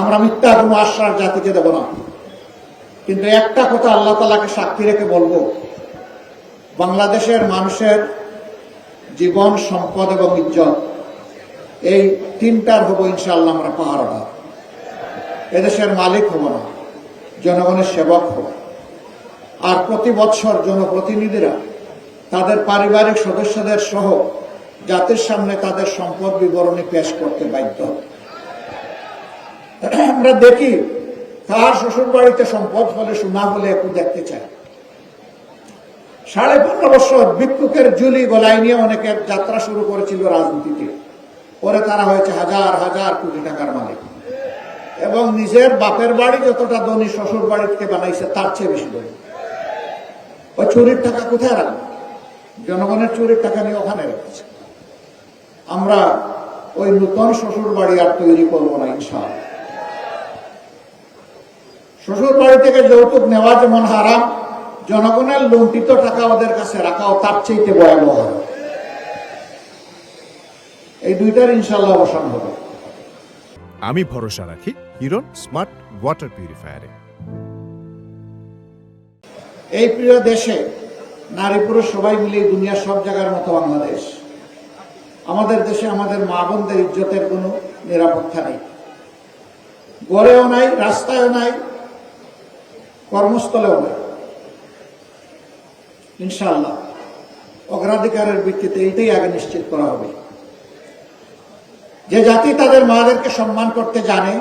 আমরা মিথ্যা কোনো আশ্বাস জাতিকে দেব না, কিন্তু একটা কথা আল্লাহ তাআলাকে সাক্ষী রেখে বলবো, বাংলাদেশের মানুষের জীবন, সম্পদ এবং ইজ্জত এই তিনটার হবো ইনশাআল্লাহ আমরা পাহারাদার। এদেশের মালিক হব না, জনগণের সেবক হব। আর প্রতি বছর জনপ্রতিনিধিরা তাদের পারিবারিক সদস্যদের সহ জাতির সামনে তাদের সম্পদ বিবরণী পেশ করতে বাধ্য। আমরা দেখি কার শ্বশুর বাড়িতে সম্পদ হলে সোনা হলে একটু দেখতে চাই। 15.5 বছর ভিক্ষুকের ঝুলি গলায় নিয়ে অনেকের যাত্রা শুরু করেছিল রাজনীতিতে, পরে তারা হয়েছে হাজার হাজার কোটি টাকার মালিক, এবং নিজের বাপের বাড়ি যতটা ধনী শ্বশুর বাড়িতে বানাইছে তার চেয়ে বেশি ধনী। ওই চুরির টাকা কোথায় রাখবে? জনগণের চুরির টাকা নিয়ে ওখানে রেখেছে। আমরা ওই নতুন শ্বশুর বাড়ি আর তৈরি করবো না ইনশাআল্লাহ। শ্বশুর বাড়ি থেকে যৌতুক নেওয়া যেমন হারাম, জনগণের লুণ্ঠিত টাকা ওদের কাছে রাখাও তার চাইতে ভয়াবহ। এই দুইটার ইনশাআল্লাহ অবসান হবে। আমি ভরসা রাখি হিরন স্মার্ট ওয়াটার পিউরিফায়ারে। এই প্রিয় দেশে নারী পুরুষ সবাই মিলে দুনিয়ার সব জায়গার মতো বাংলাদেশ। আমাদের দেশে আমাদের মা বোনদের ইজ্জতের কোনো নিরাপত্তা নেই, গড়েও নাই, রাস্তায়ও নাই, কর্মস্থলেও নাই। ইনশাআল্লাহ অগ্রাধিকারের ভিত্তিতে এইটাই আগে নিশ্চিত করা হবে। যে জাতি তাদের মাদেরকে সম্মান করতে জানে,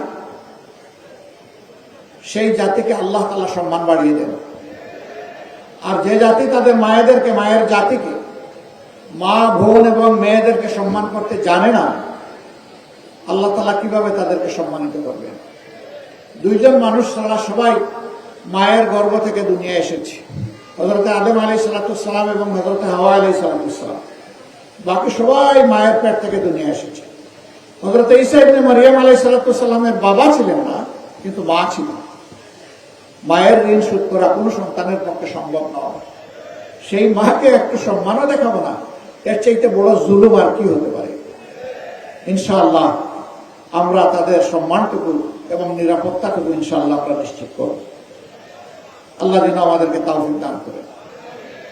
সেই জাতিকে আল্লাহ তাআলা সম্মান বাড়িয়ে দেন। আর যে জাতি তাদের মায়েদেরকে, মায়ের জাতিকে, মা বোন এবং মেয়েদেরকে সম্মান করতে জানে না, আল্লাহ তাআলা কিভাবে তাদেরকে সম্মানিত করবেন? দুইজন মানুষ ছাড়া সবাই মায়ের গর্ভ থেকে দুনিয়া এসেছে, হযরত আদম আলাইহিস সালাম এবং হযরত হাওয়া আলাইহিস সালাম। বাকি সবাই মায়ের পেট থেকে দুনিয়া এসেছে। হযরত ঈসা ইবনে মারইয়াম আলাইহিস সালামের বাবা ছিলেন না, কিন্তু মা ছিলেন। মায়ের ঋণ শোধ করা কোনো সন্তানের পক্ষে সম্ভব নয়। সেই মাকে একটু সম্মানও দেখাবো না, এর চাইতে বড় জুলুম আর কি হতে পারে? ইনশাআল্লাহ আমরা তাদের সম্মানটুকু এবং নিরাপত্তাটুকু ইনশাআল্লাহ আমরা নিশ্চিত করব। আল্লাহ যেন আমাদেরকে তাওফিক দান করেন।